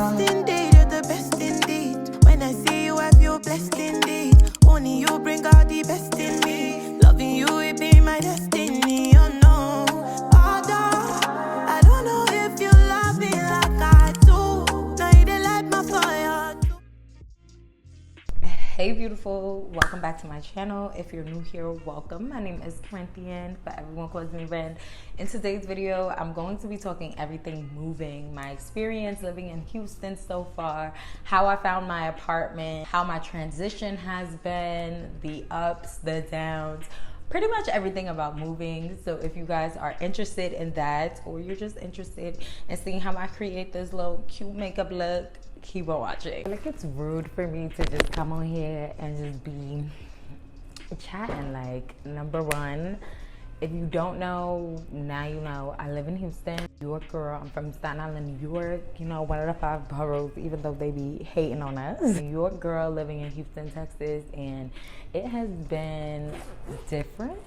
best indeed, you're the best indeed. When I see you, I feel blessed indeed. Only you bring out the best in me. Loving you, it be my destiny. Oh no, although I don't know if you love me like I do. Now you dey light my fire. Hey beautiful, welcome back to my channel. If you're new here, welcome. My name is Corinthian, but everyone calls me Ren. In today's video, I'm going to be talking everything moving, my experience living in Houston so far, how I found my apartment, how my transition has been, the ups, the downs, pretty much everything about moving. So if you guys are interested in that, or you're just interested in seeing how I create this little cute makeup look, keep on watching. Like, it's rude for me to just come on here and just be chatting. Like, number one, if you don't know, now you know. I live in Houston, New York girl. I'm from Staten Island, New York. You know, one of the 5 boroughs, even though they be hating on us. New York girl living in Houston, Texas, and it has been different,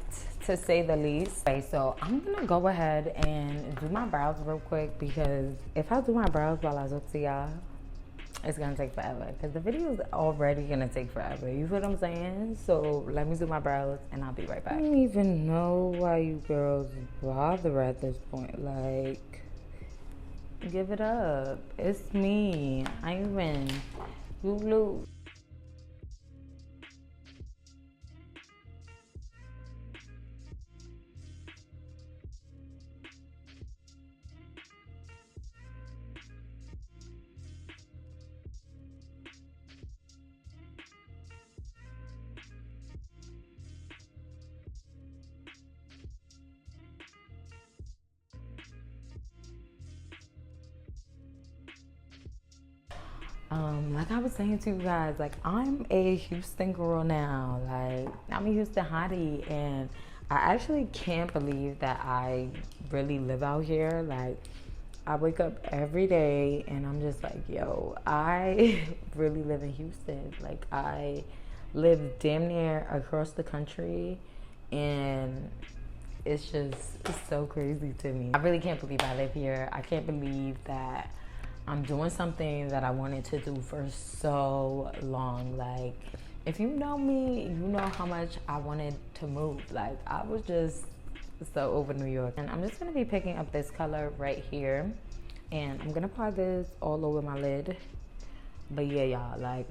to say the least. Okay, so I'm gonna go ahead and do my brows real quick, because if I do my brows while I talk to y'all, it's gonna take forever, because the video is already gonna take forever. You feel what I'm saying? So let me do my brows and I'll be right back. I don't even know why you girls bother at this point. Like, give it up. It's me. I win. You lose. Like I was saying to you guys, like, I'm a Houston girl now. Like, I'm a Houston hottie, and I actually can't believe that I really live out here. Like, I wake up every day and I'm just like, yo, I really live in Houston. Like, I live damn near across the country, and it's so crazy to me. I really can't believe I live here. I can't believe that I'm doing something that I wanted to do for so long. Like, if you know me, you know how much I wanted to move. Like, I was just so over New York. And I'm just gonna be picking up this color right here, and I'm gonna apply this all over my lid. But yeah, y'all, like,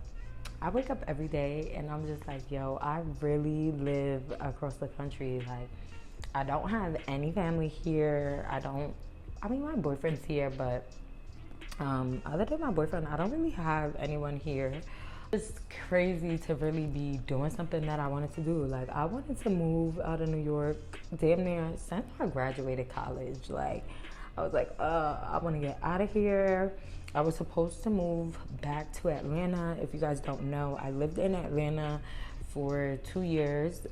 I wake up every day and I'm just like, yo, I really live across the country. Like, I don't have any family here. I mean, my boyfriend's here, but other than my boyfriend, I don't really have anyone here. It's crazy to really be doing something that I wanted to do. Like, I wanted to move out of New York damn near since I graduated college. Like, I was like, I want to get out of here. I was supposed to move back to Atlanta. If you guys don't know, I lived in Atlanta for 2 years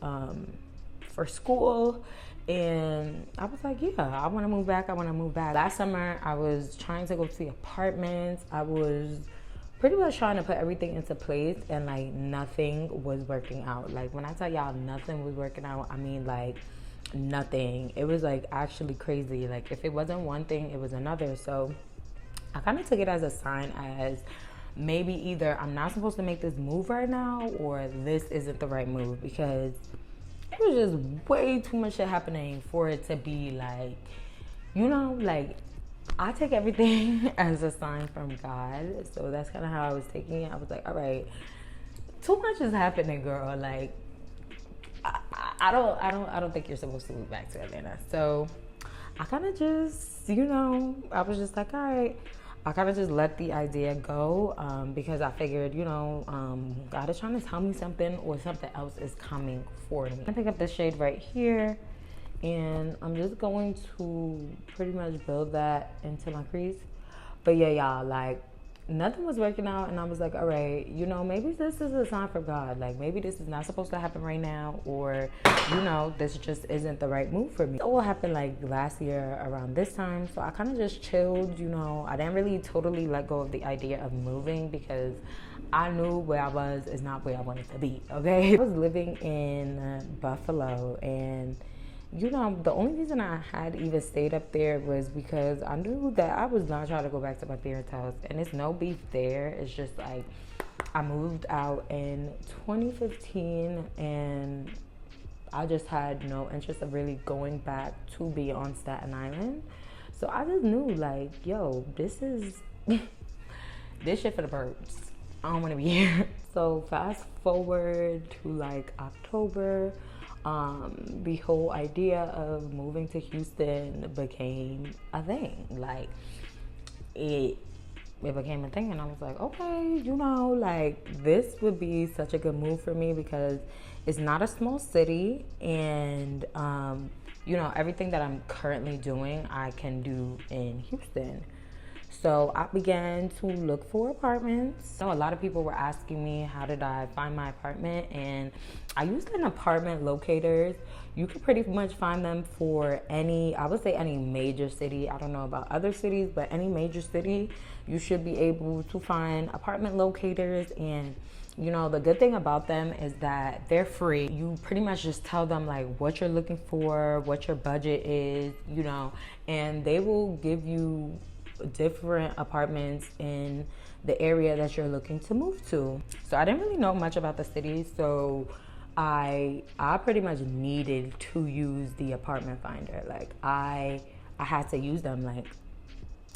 for school. And I was like, yeah, I want to move back. Last summer, I was trying to go see apartments. I was pretty much trying to put everything into place, and like, nothing was working out. Like, when I tell y'all nothing was working out, I mean, like, nothing. It was like actually crazy. Like, if it wasn't one thing, it was another. So I kind of took it as a sign, as maybe either I'm not supposed to make this move right now, or this isn't the right move, because it was just way too much shit happening for it to be like, you know, like, I take everything as a sign from God. So that's kind of how I was taking it. I was like, all right, too much is happening, girl. Like, I don't think you're supposed to move back to Atlanta. So I kind of just, you know, I was just like, all right. I kind of just let the idea go, because I figured, you know, God is trying to tell me something, or something else is coming for me. I pick up this shade right here, and I'm just going to pretty much build that into my crease. But yeah, y'all, like, nothing was working out, and I was like, all right, you know, maybe this is a sign from God. Like, maybe this is not supposed to happen right now, or, you know, this just isn't the right move for me. It all happened like last year around this time, so I kind of just chilled, you know. I didn't really totally let go of the idea of moving, because I knew where I was is not where I wanted to be, okay? I was living in Buffalo, and you know, the only reason I had even stayed up there was because I knew that I was not trying to go back to my parents' house. And it's no beef there. It's just like I moved out in 2015 and I just had no interest of really going back to be on Staten Island. So I just knew, like, yo, this is this shit for the birds. I don't want to be here. So fast forward to like October, the whole idea of moving to Houston became a thing. Like it became a thing, and I was like, okay, you know, like this would be such a good move for me because it's not a small city, and you know, everything that I'm currently doing, I can do in Houston. So I began to look for apartments. So a lot of people were asking me, how did I find my apartment? And I used an apartment locators. You can pretty much find them for any, I would say any major city. I don't know about other cities, but any major city, you should be able to find apartment locators. And you know, the good thing about them is that they're free. You pretty much just tell them like what you're looking for, what your budget is, you know, and they will give you different apartments in the area that you're looking to move to. So I didn't really know much about the city, so I pretty much needed to use the apartment finder. Like I had to use them, like,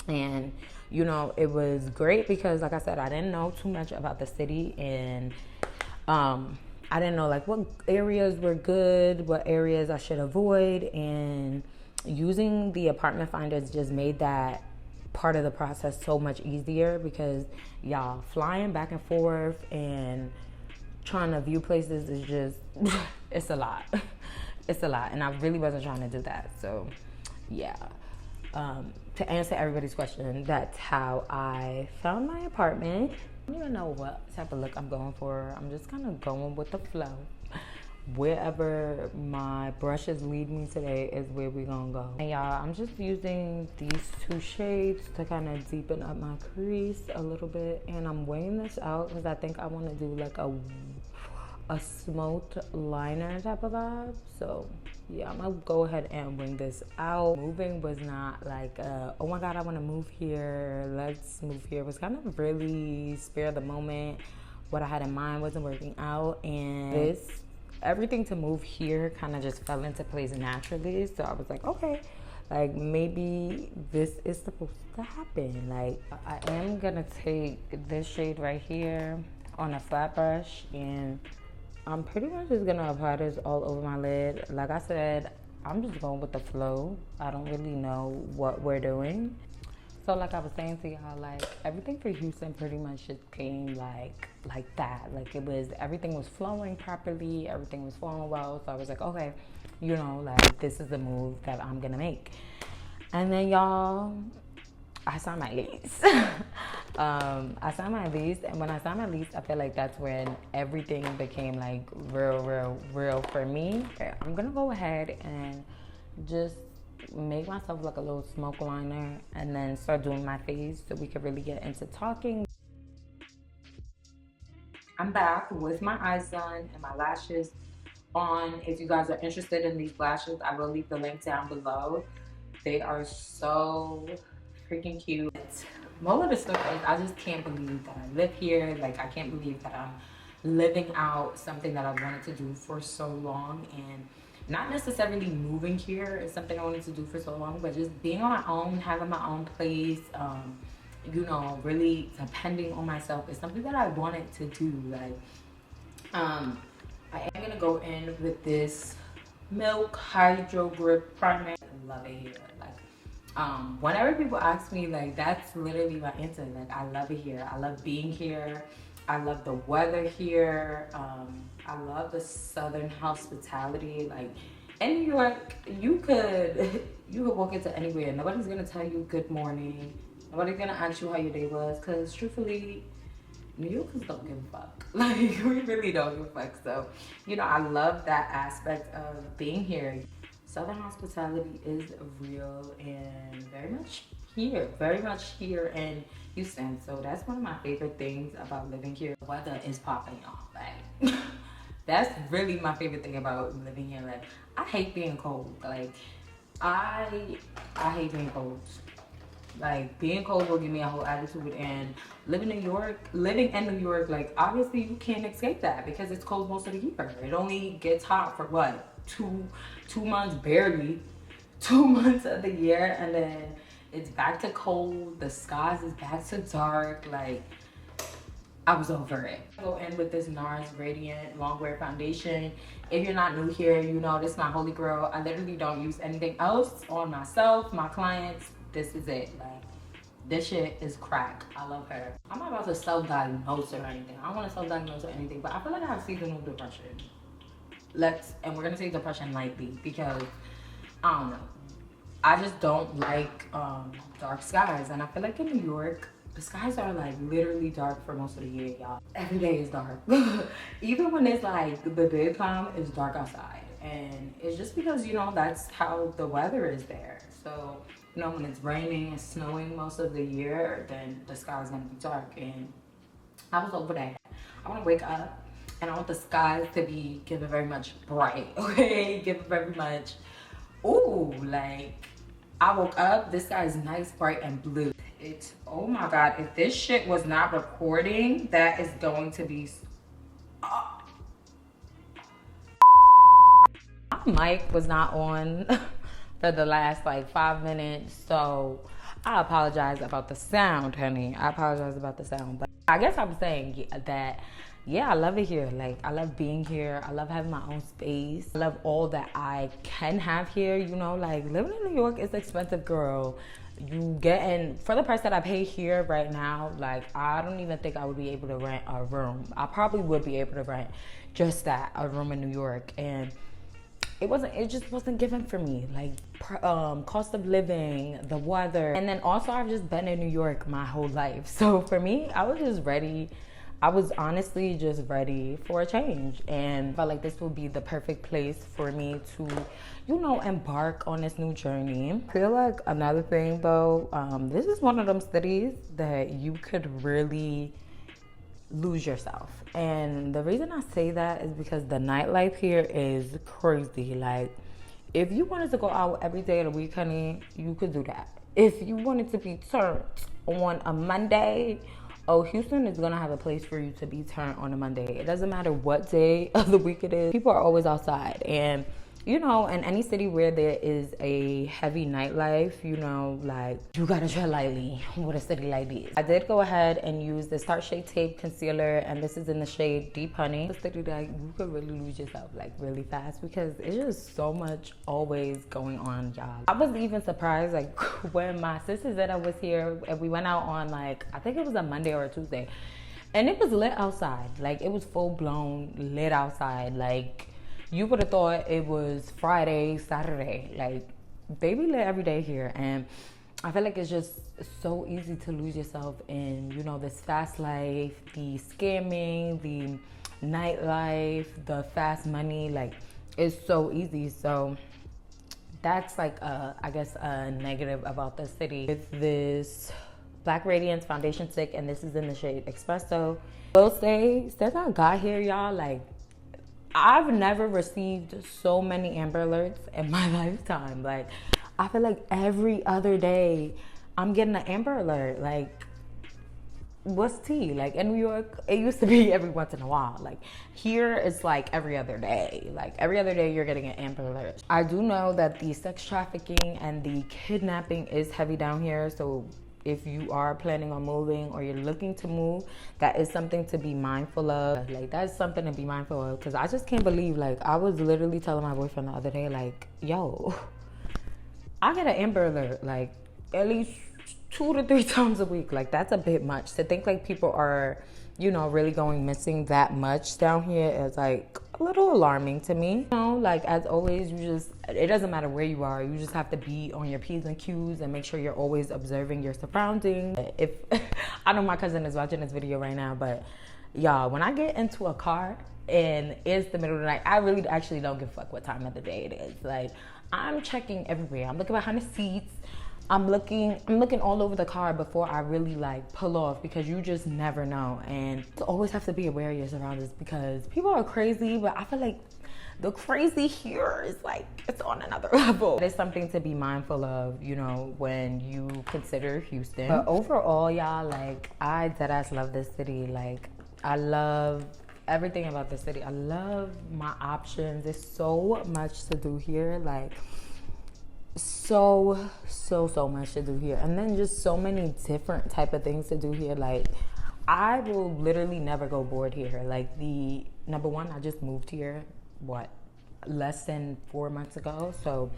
and you know, it was great because like I said, I didn't know too much about the city, and I didn't know like what areas were good, what areas I should avoid, and using the apartment finders just made that part of the process so much easier because y'all flying back and forth and trying to view places is just it's a lot. It's a lot, and I really wasn't trying to do that. So yeah, to answer everybody's question, that's how I found my apartment. I don't even know what type of look I'm going for. I'm just kind of going with the flow. Wherever my brushes lead me today is where we're gonna go. And y'all, I'm just using these two shades to kind of deepen up my crease a little bit, and I'm weighing this out because I think I want to do like a smoked liner type of vibe. So yeah, I'm gonna go ahead and wing this out. Moving was not like oh my god, I want to move here, let's move here. It was kind of really spare of the moment. What I had in mind wasn't working out, and everything to move here kind of just fell into place naturally. So I was like, okay, like maybe this is supposed to happen. Like I am gonna take this shade right here on a flat brush, and I'm pretty much just gonna apply this all over my lid. Like I said, I'm just going with the flow. I don't really know what we're doing. So like I was saying to y'all, like everything for Houston pretty much just came like that. Like everything was flowing properly, everything was flowing well. So I was like, okay, you know, like this is the move that I'm gonna make. And then y'all, I signed my lease. I signed my lease, and when I signed my lease, I feel like that's when everything became like real for me. I'm gonna go ahead and just make myself like a little smoke liner and then start doing my face so we could really get into talking. I'm back with my eyes done and my lashes on. If you guys are interested in these lashes, I will leave the link down below. They are so freaking cute. Moral of the story is I just can't believe that I live here. Like I can't believe that I'm living out something that I wanted to do for so long, and not necessarily moving here is something I wanted to do for so long, but just being on my own, having my own place, you know, really depending on myself is something that I wanted to do. Like, I am gonna go in with this Milk Hydro Grip Primer. I love it here. Like, whenever people ask me, like, that's literally my answer. Like, I love it here. I love being here. I love the weather here. I love the Southern hospitality. Like in New York, you could walk into anywhere. Nobody's gonna tell you good morning. Nobody's gonna ask you how your day was, because truthfully, New Yorkers don't give a fuck. Like we really don't give a fuck. So, you know, I love that aspect of being here. Southern hospitality is real and very much here in Houston. So that's one of my favorite things about living here. The weather is popping off. Like That's really my favorite thing about living here. Like, I hate being cold. Like, I hate being cold. Like, being cold will give me a whole attitude. And living in New York, like, obviously you can't escape that because it's cold most of the year. It only gets hot for what, two months, barely 2 months of the year, and then it's back to cold. The skies is back to dark. Like, I was over it. Go in with this NARS Radiant Longwear Foundation. If you're not new here, you know this is my holy grail. I literally don't use anything else on myself, my clients. This is it. Like, this shit is crack. I love her. I'm not about to self-diagnose or anything. I don't want to self-diagnose or anything, but I feel like I have seasonal depression. And we're gonna say depression lightly because I don't know. I just don't like dark skies, and I feel like in New York, the skies are like literally dark for most of the year, y'all. Every day is dark. Even when it's like the daytime, it's dark outside. And it's just because, you know, that's how the weather is there. So, you know, when it's raining and snowing most of the year, then the sky is gonna be dark. And I was over that. I wanna wake up and I want the skies to be given very much bright, okay? Given very much, ooh, like, I woke up, this sky is nice, bright, and blue. It's, oh my God, if this shit was not recording, that is going to be, my mic was not on for the last like 5 minutes, so I apologize about the sound, honey. I apologize about the sound, but I guess I'm saying that, yeah, I love it here. Like, I love being here. I love having my own space. I love all that I can have here, you know, like living in New York is expensive, girl. You getting, for the price that I pay here right now, like, I don't even think I would be able to rent a room. I probably would be able to rent just that, a room in New York. And it just wasn't given for me. Like, cost of living, the weather. And then also I've just been in New York my whole life. So for me, I was just ready. I was honestly just ready for a change, and felt like this would be the perfect place for me to, you know, embark on this new journey. I feel like another thing though, this is one of them cities that you could really lose yourself. And the reason I say that is because the nightlife here is crazy. Like, if you wanted to go out every day of the week, honey, you could do that. If you wanted to be turned on a Monday, oh, Houston is gonna have a place for you to be turned on a Monday. It doesn't matter what day of the week it is. People are always outside. And, you know, in any city where there is a heavy nightlife, you know, like, you gotta tread lightly with a city like this. I did go ahead and use the Tarte Shade Tape Concealer, and this is in the shade Deep Honey. It's a city that you could really lose yourself, like, really fast, because it's just so much always going on, y'all. I was even surprised, like, when my sister Zeta was here, and we went out on, like, I think it was a Monday or a Tuesday, and it was lit outside. Like, it was full-blown lit outside. Like, you would have thought it was Friday, Saturday. Like, they be lit every day here. And I feel like it's just so easy to lose yourself in, you know, this fast life, the scamming, the nightlife, the fast money. Like, it's so easy. So that's like, I guess, a negative about the city. With this Black Radiance Foundation Stick, and this is in the shade Espresso. I will say, since I got here, y'all, like, I've never received so many Amber Alerts in my lifetime. Like, I feel like every other day I'm getting an Amber Alert. Like, what's tea? Like, in New York, it used to be every once in a while. Like, here it's like every other day. Like, every other day you're getting an Amber Alert. I do know that the sex trafficking and the kidnapping is heavy down here. So if you are planning on moving or you're looking to move, that is something to be mindful of. Like, that's something to be mindful of, because I just can't believe, like, I was literally telling my boyfriend the other day, like, yo, I get an Amber Alert, like, at least 2 to 3 times a week. Like, that's a bit much. To think, like, people are, you know, really going missing that much down here is, like, a little alarming to me. You know, like, as always, it doesn't matter where you are, you just have to be on your P's and Q's and make sure you're always observing your surroundings. If I know my cousin is watching this video right now, but y'all, when I get into a car and it's the middle of the night, I really actually don't give a fuck what time of the day it is. Like, I'm checking everywhere. I'm looking behind the seats, I'm looking all over the car before I really like pull off, because you just never know. And you always have to be aware of your surroundings, because people are crazy, but I feel like the crazy here is like, it's on another level. There's something to be mindful of, you know, when you consider Houston. But overall, y'all, like, I deadass love this city. Like, I love everything about the city. I love my options. There's so much to do here. Like, so much to do here. And then just so many different type of things to do here. Like, I will literally never go bored here. Like, the number one, I just moved here, less than 4 months ago. So,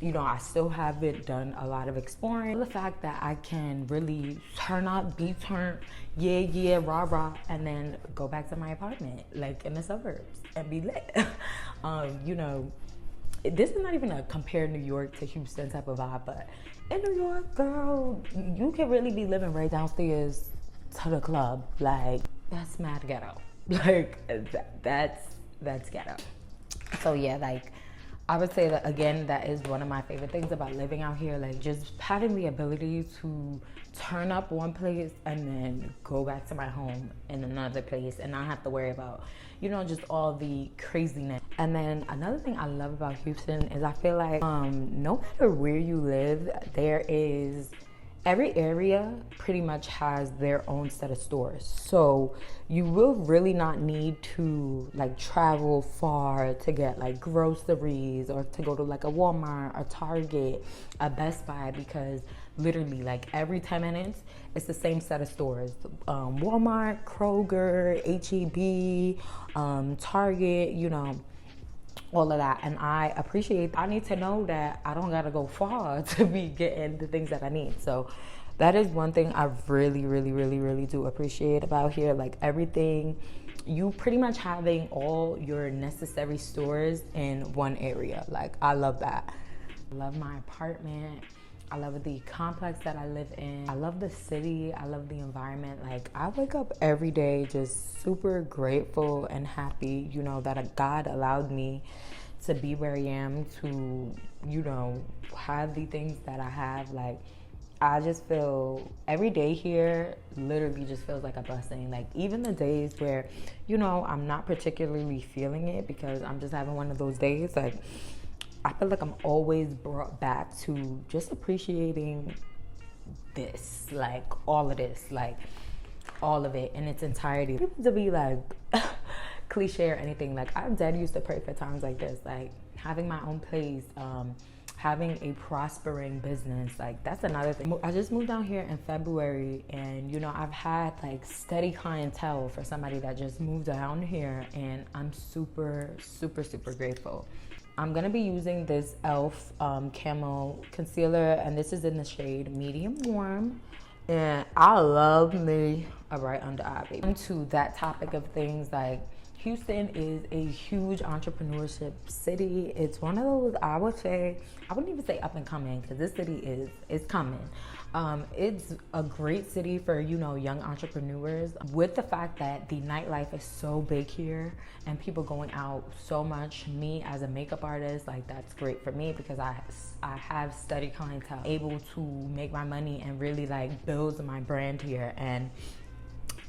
you know, I still haven't done a lot of exploring. The fact that I can really turn up, be turned, yeah, rah, and then go back to my apartment, like in the suburbs, and be lit. You know, this is not even a compare New York to Houston type of vibe, but in New York, girl, you can really be living right downstairs to the club. Like, that's mad ghetto. Like, that's ghetto. So yeah, like, I would say that, again, that is one of my favorite things about living out here. Like, just having the ability to turn up one place and then go back to my home in another place and not have to worry about, you know, just all the craziness. And then another thing I love about Houston is I feel like no matter where you live, every area pretty much has their own set of stores. So you will really not need to like travel far to get like groceries, or to go to like a Walmart, a Target, a Best Buy, because literally like every 10 minutes it's the same set of stores. Walmart, Kroger, HEB, Target, you know, all of that. And I appreciate, I need to know that I don't gotta go far to be getting the things that I need. So that is one thing I really do appreciate about here. Like, everything, you pretty much having all your necessary stores in one area. Like, I love that. I love my apartment. I love the complex that I live in. I love the city. I love the environment. Like, I wake up every day just super grateful and happy, you know, that God allowed me to be where I am, to, you know, have the things that I have. Like, I just feel every day here literally just feels like a blessing. Like, even the days where, you know, I'm not particularly feeling it because I'm just having one of those days, like, I feel like I'm always brought back to just appreciating this, like, all of this, like, all of it in its entirety. People to be like cliche or anything, like, I'm dead used to pray for times like this, like having my own place, having a prospering business. Like, that's another thing. I just moved down here in February, and you know, I've had like steady clientele for somebody that just moved down here, and I'm super grateful. I'm gonna be using this e.l.f. Camo Concealer, and this is in the shade Medium Warm. And I love me a bright under eye, baby. To that topic of things, like, Houston is a huge entrepreneurship city. It's one of those, I would say, I wouldn't even say up and coming, because this city is coming. It's a great city for, you know, young entrepreneurs, with the fact that the nightlife is so big here and people going out so much. Me as a makeup artist, like, that's great for me because I have steady clientele, able to make my money and really like build my brand here. And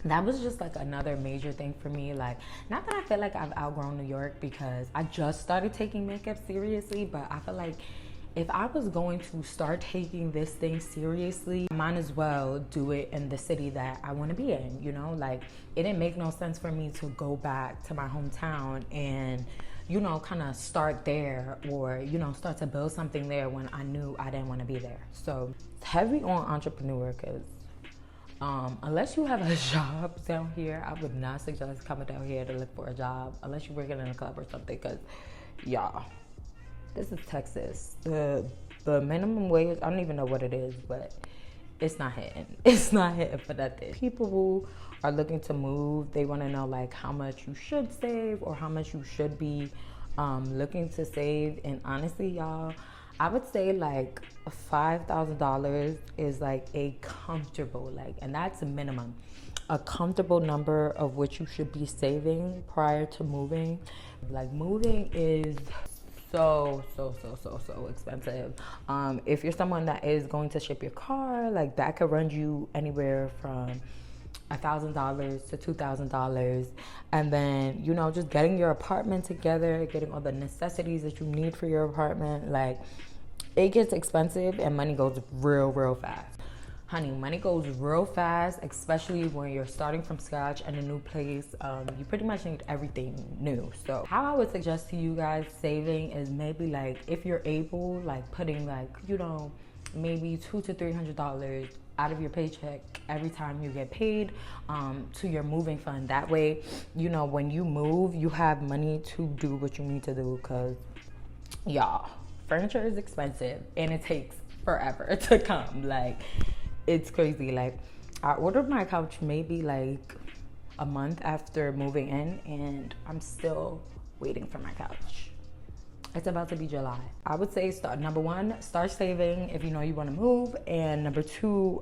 that was just like another major thing for me. Like, not that I feel like I've outgrown New York, because I just started taking makeup seriously, but I feel like if I was going to start taking this thing seriously, I might as well do it in the city that I want to be in, you know? Like, it didn't make no sense for me to go back to my hometown and, you know, kind of start there, or, you know, start to build something there when I knew I didn't want to be there. So it's heavy on entrepreneur, because unless you have a job down here, I would not suggest coming down here to look for a job unless you're working in a club or something, because y'all, this is Texas. The minimum wage, I don't even know what it is, but it's not hitting. It's not hitting for nothing. People who are looking to move, they want to know like how much you should save or how much you should be looking to save. And honestly, y'all, I would say like $5,000 is like a comfortable, like, and that's a minimum, a comfortable number of which you should be saving prior to moving. Like, moving is so expensive. If you're someone that is going to ship your car, like that could run you anywhere from $1,000 to $2,000. And then, you know, just getting your apartment together, getting all the necessities that you need for your apartment, like it gets expensive and money goes real fast. Honey, money goes real fast, especially when you're starting from scratch in a new place. You pretty much need everything new. So how I would suggest to you guys saving is maybe like, if you're able, like putting like, you know, maybe $200 to $300 out of your paycheck every time you get paid to your moving fund. That way, you know, when you move, you have money to do what you need to do, because y'all, furniture is expensive and it takes forever to come. Like, it's crazy. Like, I ordered my couch maybe like a month after moving in, and I'm still waiting for my couch. It's about to be July. I would say number one, start saving if you know you want to move, and number two,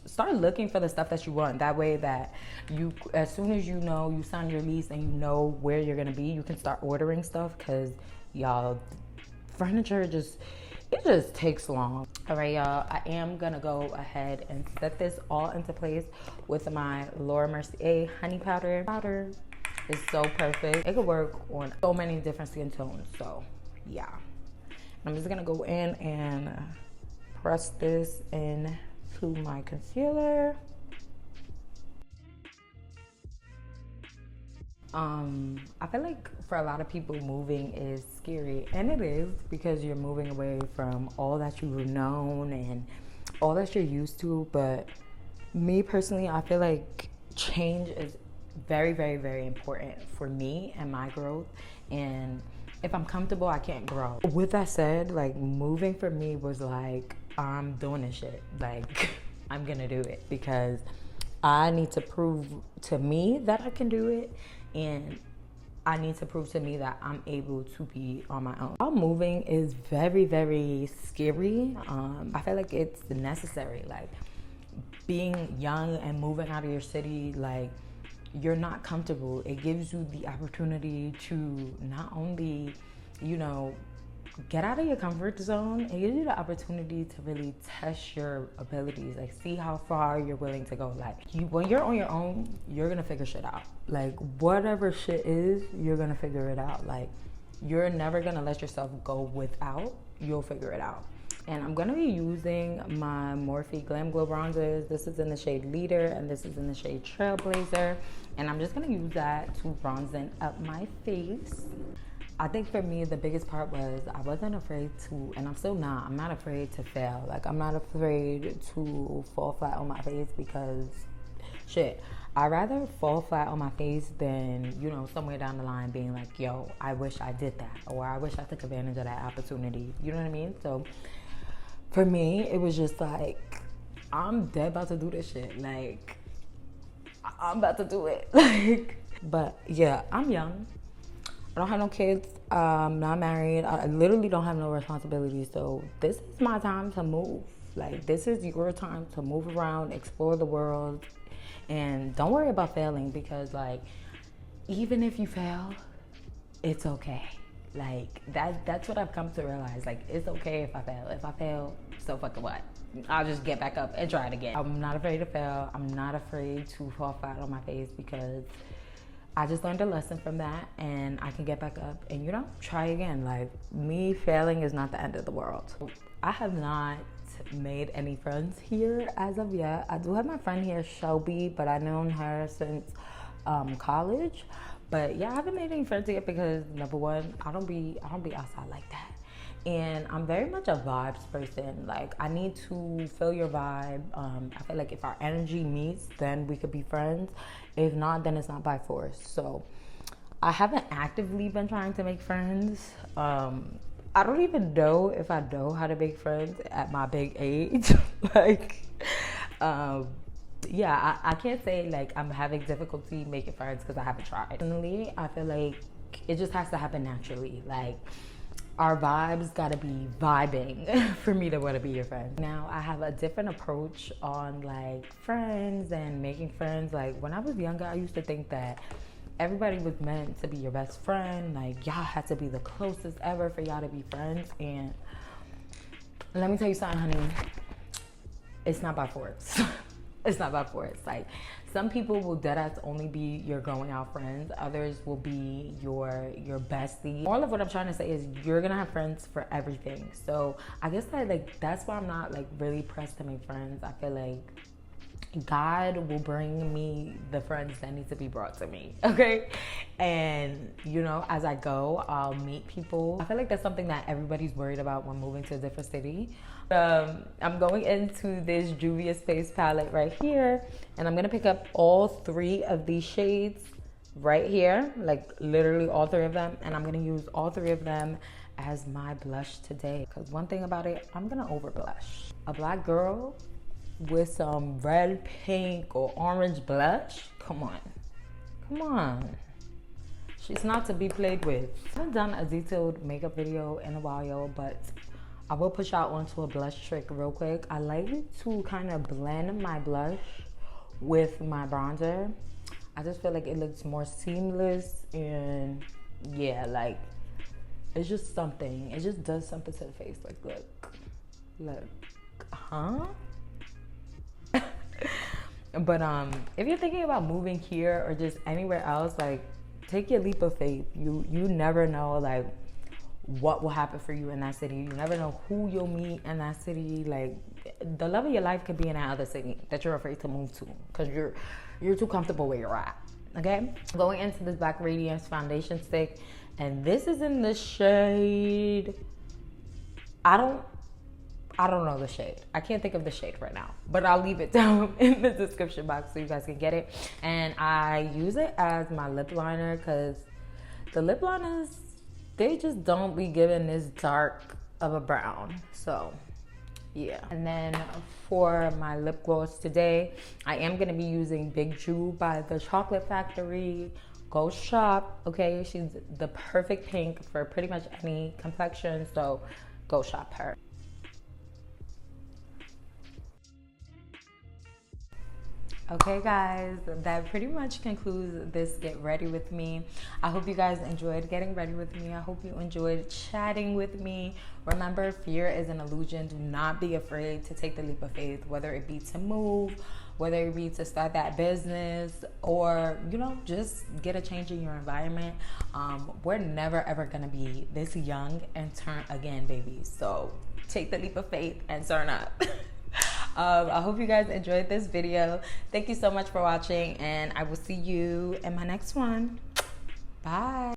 start looking for the stuff that you want. That way that you, as soon as you know you sign your lease and you know where you're gonna be, you can start ordering stuff, because y'all, furniture it just takes long. All right, y'all, I am gonna go ahead and set this all into place with my Laura Mercier honey powder. Powder is so perfect. It could work on so many different skin tones. So yeah, I'm just gonna go in and press this into my concealer. I feel like for a lot of people, moving is scary, and it is, because you're moving away from all that you've known and all that you're used to. But me personally, I feel like change is very important for me and my growth. And if I'm comfortable, I can't grow. With that said, like, moving for me was like, I'm doing this shit. Like, I'm gonna do it, because I need to prove to me that I can do it, and I need to prove to me that I'm able to be on my own. Moving is very scary. I feel like it's necessary. Like, being young and moving out of your city, like, you're not comfortable. It gives you the opportunity to not only, you know, get out of your comfort zone, it gives you the opportunity to really test your abilities, like see how far you're willing to go. Like, when you're on your own, you're gonna figure shit out. Like, whatever shit is, you're gonna figure it out. Like, you're never gonna let yourself go without, you'll figure it out. And I'm gonna be using my Morphe Glam Glow bronzers. This is in the shade Leader, and this is in the shade Trailblazer. And I'm just gonna use that to bronze in up my face. I think for me, the biggest part was I wasn't afraid to, and I'm still not, I'm not afraid to fail. Like, I'm not afraid to fall flat on my face, because shit, I'd rather fall flat on my face than, you know, somewhere down the line being like, yo, I wish I did that, or I wish I took advantage of that opportunity. You know what I mean? So for me, it was just like, I'm dead about to do this shit. Like, I'm about to do it. Like, but yeah, I'm young. I don't have no kids. I'm not married. I literally don't have no responsibilities. So this is my time to move. Like, this is your time to move around, explore the world, and don't worry about failing, because like, even if you fail, it's okay. Like, that's what I've come to realize. Like, it's okay if I fail. If I fail, so fucking what? I'll just get back up and try it again. I'm not afraid to fail. I'm not afraid to fall flat on my face, because I just learned a lesson from that, and I can get back up and, you know, try again. Like, me failing is not the end of the world. I have not made any friends here as of yet. I do have my friend here, Shelby, but I've known her since college. But yeah, I haven't made any friends yet, because number one, I don't be outside like that. And I'm very much a vibes person. Like, I need to feel your vibe. I feel like if our energy meets, then we could be friends. If not, then it's not by force. So I haven't actively been trying to make friends. I don't even know if I know how to make friends at my big age. Like, yeah, I can't say like I'm having difficulty making friends because I haven't tried. Personally, I feel like it just has to happen naturally. Like, our vibes gotta be vibing for me to want to be your friend. Now, I have a different approach on like friends and making friends. Like, when I was younger, I used to think that everybody was meant to be your best friend. Like, y'all had to be the closest ever for y'all to be friends. And let me tell you something, honey. It's not by force. It's not by force. Like, some people will deadass only be your going out friends. Others will be your bestie. All of what I'm trying to say is you're gonna have friends for everything. So I guess that, like, that's why I'm not like really pressed to make friends. I feel like God will bring me the friends that need to be brought to me, okay? And, you know, as I go, I'll meet people. I feel like that's something that everybody's worried about when moving to a different city. I'm going into this Juvia's Face palette right here, and I'm gonna pick up all 3 of these shades right here, like literally all 3 of them, and I'm gonna use all 3 of them as my blush today. Because one thing about it, I'm gonna over blush. A black girl with some red, pink, or orange blush, come on. She's not to be played with. I haven't done a detailed makeup video in a while, but I will push out onto a blush trick real quick. I like to kind of blend my blush with my bronzer. I just feel like it looks more seamless, and yeah, like, it's just something. It just does something to the face. Like, look, huh? But if you're thinking about moving here or just anywhere else, like, take your leap of faith. You never know, like, what will happen for you in that city. You never know who you'll meet in that city. Like, the love of your life could be in that other city that you're afraid to move to because you're too comfortable where you're at. Okay, going into this Black Radiance foundation stick, and this is in the shade, I don't know the shade. I can't think of the shade right now, but I'll leave it down in the description box so you guys can get it. And I use it as my lip liner because the lip liners, they just don't be giving this dark of a brown. So yeah. And then for my lip gloss today, I am going to be using Big Ju by the Chocolate Factory. Go shop, okay? She's the perfect pink for pretty much any complexion, so go shop her. Okay guys, that pretty much concludes this Get Ready With Me. I hope you guys enjoyed getting ready with me. I hope you enjoyed chatting with me. Remember, fear is an illusion. Do not be afraid to take the leap of faith, whether it be to move, whether it be to start that business, or, you know, just get a change in your environment. We're never ever gonna be this young and turn again, baby. So take the leap of faith and turn up. I hope you guys enjoyed this video. Thank you so much for watching, and I will see you in my next one. Bye.